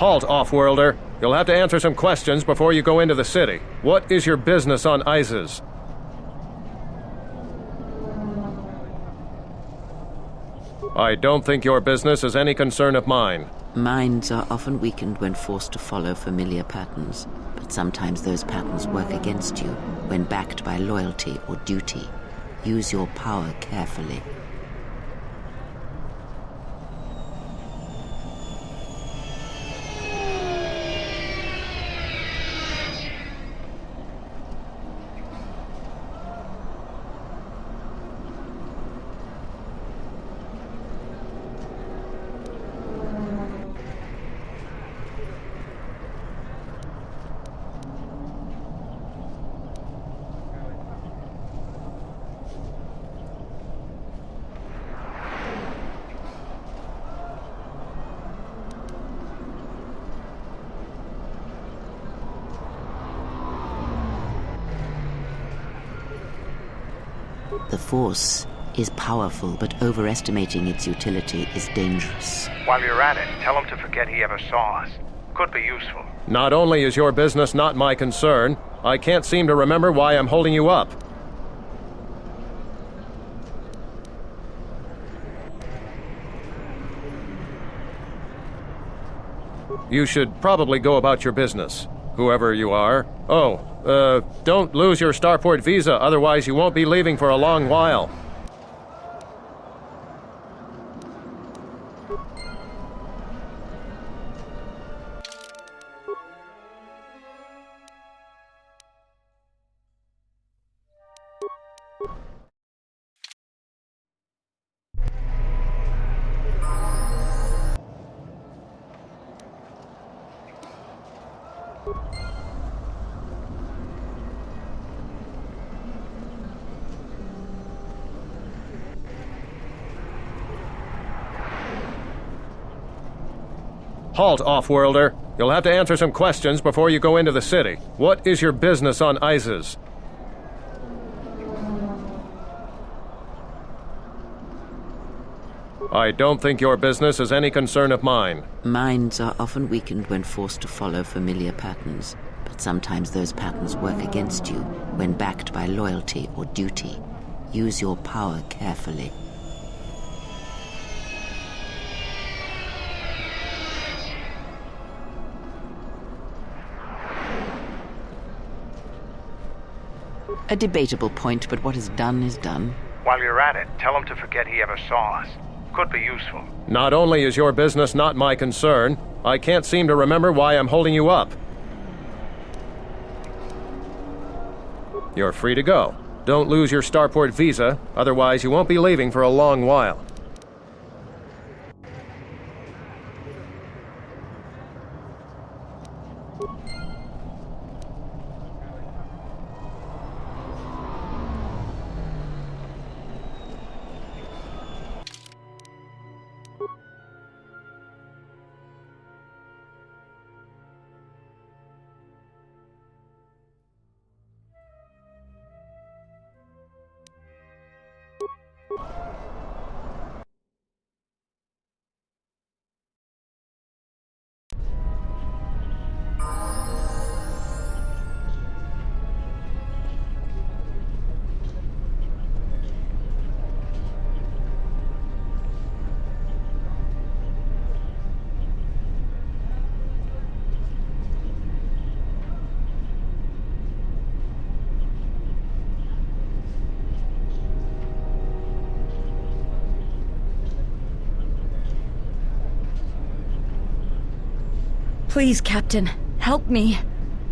Halt, off-worlder. You'll have to answer some questions before you go into the city. What is your business on Isis? I don't think your business is any concern of mine. Minds are often weakened when forced to follow familiar patterns, but sometimes those patterns work against you when backed by loyalty or duty. Use your power carefully. The Force is powerful, but overestimating its utility is dangerous. While you're at it, tell him to forget he ever saw us. Could be useful. Not only is your business not my concern, I can't seem to remember why I'm holding you up. You should probably go about your business, whoever you are. Oh, don't lose your starport visa, otherwise you won't be leaving for a long while. Halt, off-worlder. You'll have to answer some questions before you go into the city. What is your business on Isis? I don't think your business is any concern of mine. Minds are often weakened when forced to follow familiar patterns, but sometimes those patterns work against you when backed by loyalty or duty. Use your power carefully. A debatable point, but what is done is done. While you're at it, tell him to forget he ever saw us. Could be useful. Not only is your business not my concern, I can't seem to remember why I'm holding you up. You're free to go. Don't lose your starport visa, otherwise you won't be leaving for a long while. Please, Captain, help me.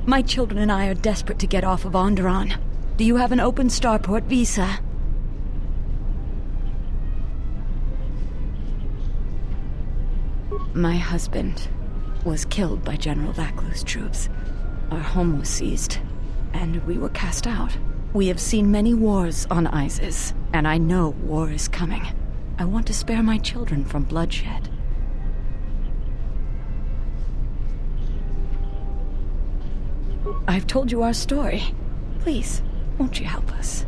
My children and I are desperate to get off of Ondorron. Do you have an open starport visa? My husband was killed by General Vaklu's troops. Our home was seized, and we were cast out. We have seen many wars on Isis, and I know war is coming. I want to spare my children from bloodshed. I've told you our story. Please, won't you help us?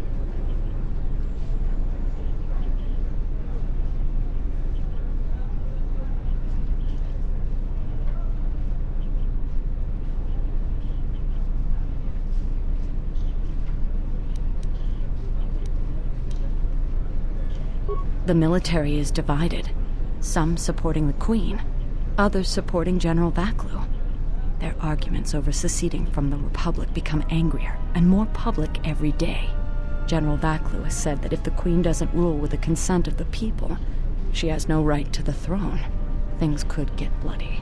The military is divided. Some supporting the Queen, others supporting General Vaclu. Their arguments over seceding from the Republic become angrier and more public every day. General Vaclu has said that if the Queen doesn't rule with the consent of the people, she has no right to the throne. Things could get bloody.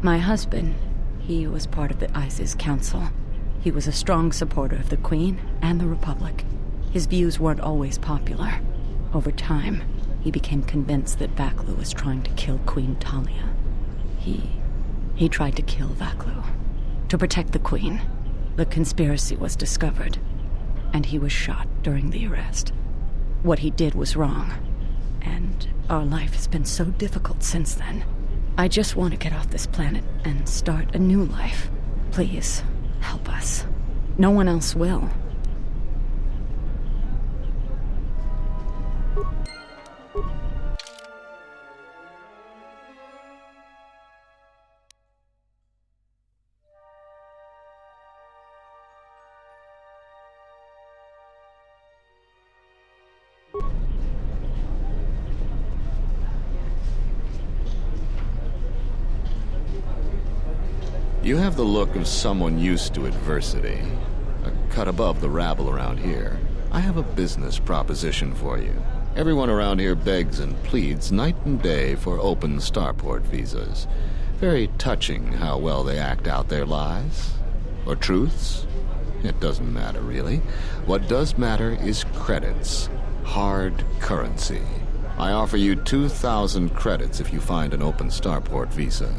My husband, he was part of the ISIS Council. He was a strong supporter of the Queen and the Republic. His views weren't always popular. Over time, he became convinced that Vaclu was trying to kill Queen Talia. He tried to kill Vaclu. To protect the Queen, the conspiracy was discovered, and he was shot during the arrest. What he did was wrong, and our life has been so difficult since then. I just want to get off this planet and start a new life. Please, help us. No one else will. You have the look of someone used to adversity, a cut above the rabble around here. I have a business proposition for you. Everyone around here begs and pleads night and day for open starport visas. Very touching how well they act out their lies. Or truths. It doesn't matter, really. What does matter is credits. Hard currency. I offer you 2,000 credits if you find an open starport visa.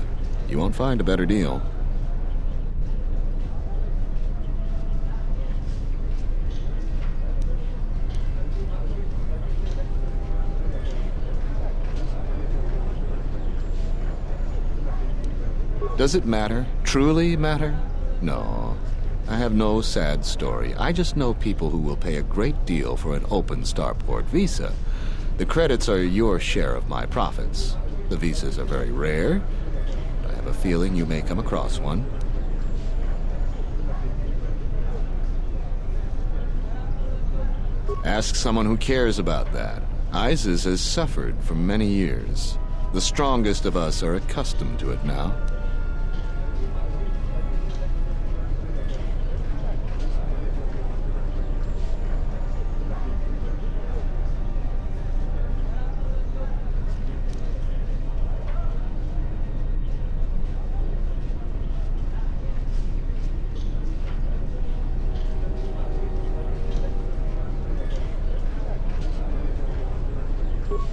You won't find a better deal. Does it matter? Truly matter? No. I have no sad story. I just know people who will pay a great deal for an open starport visa. The credits are your share of my profits. The visas are very rare. I have a feeling you may come across one. Ask someone who cares about that. ISIS has suffered for many years. The strongest of us are accustomed to it now.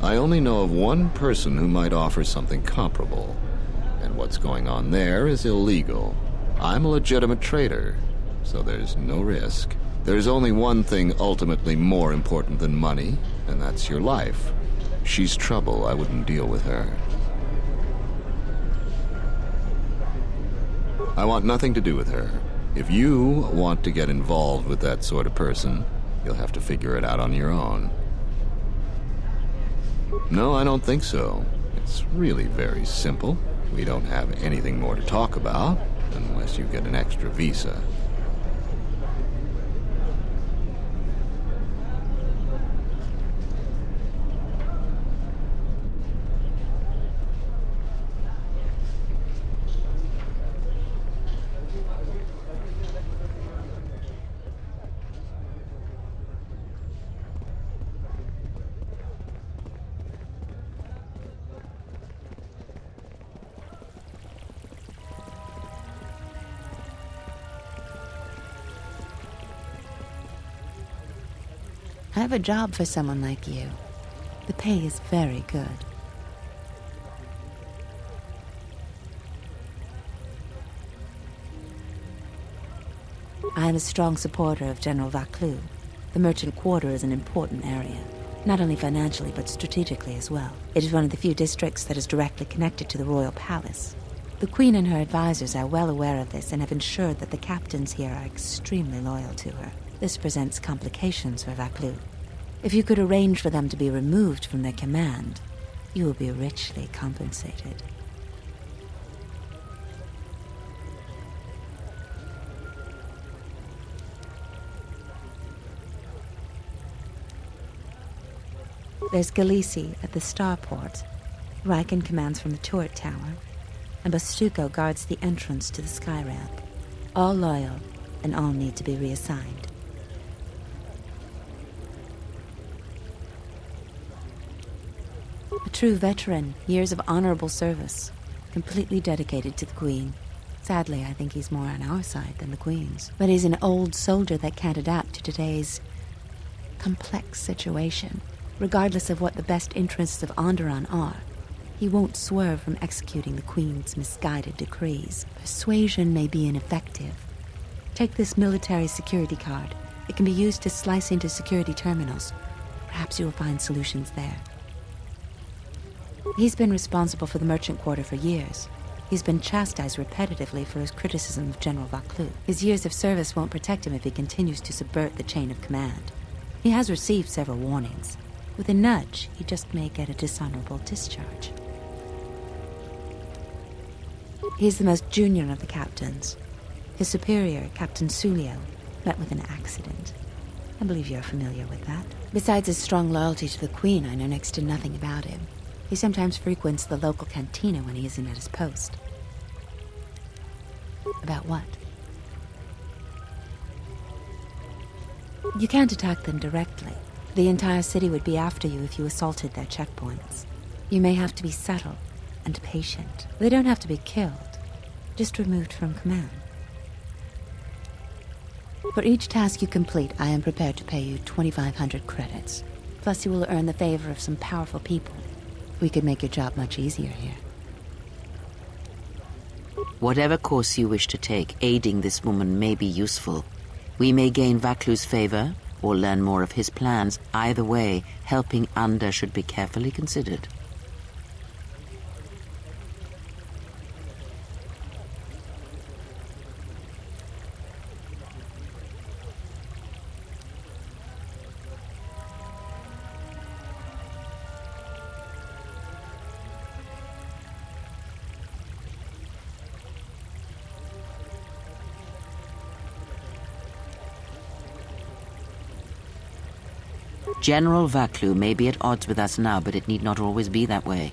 I only know of one person who might offer something comparable, and what's going on there is illegal. I'm a legitimate trader, so there's no risk. There's only one thing ultimately more important than money, and that's your life. She's trouble. I wouldn't deal with her. I want nothing to do with her. If you want to get involved with that sort of person, you'll have to figure it out on your own. No, I don't think so. It's really very simple. We don't have anything more to talk about, unless you get an extra visa. I have a job for someone like you. The pay is very good. I am a strong supporter of General Vaclu. The merchant quarter is an important area, not only financially but strategically as well. It is one of the few districts that is directly connected to the royal palace. The Queen and her advisors are well aware of this and have ensured that the captains here are extremely loyal to her. This presents complications for Vaclus. If you could arrange for them to be removed from their command, you will be richly compensated. There's Galisi at the starport. Riken commands from the turret tower, and Bastuco guards the entrance to the sky ramp. All loyal, and all need to be reassigned. A true veteran, years of honorable service, completely dedicated to the Queen. Sadly, I think he's more on our side than the Queen's. But he's an old soldier that can't adapt to today's complex situation. Regardless of what the best interests of Oндерон are, he won't swerve from executing the Queen's misguided decrees. Persuasion may be ineffective. Take this military security card. It can be used to slice into security terminals. Perhaps you will find solutions there. He's been responsible for the merchant quarter for years. He's been chastised repetitively for his criticism of General Vaclus. His years of service won't protect him if he continues to subvert the chain of command. He has received several warnings. With a nudge, he just may get a dishonorable discharge. He's the most junior of the captains. His superior, Captain Sulio, met with an accident. I believe you're familiar with that. Besides his strong loyalty to the Queen, I know next to nothing about him. He sometimes frequents the local cantina when he isn't at his post. About what? You can't attack them directly. The entire city would be after you if you assaulted their checkpoints. You may have to be subtle and patient. They don't have to be killed, just removed from command. For each task you complete, I am prepared to pay you 2,500 credits. Plus you will earn the favor of some powerful people. We could make your job much easier here. Whatever course you wish to take, aiding this woman may be useful. We may gain Vaclus' favor, or learn more of his plans. Either way, helping Under should be carefully considered. General Vaclus may be at odds with us now, but it need not always be that way.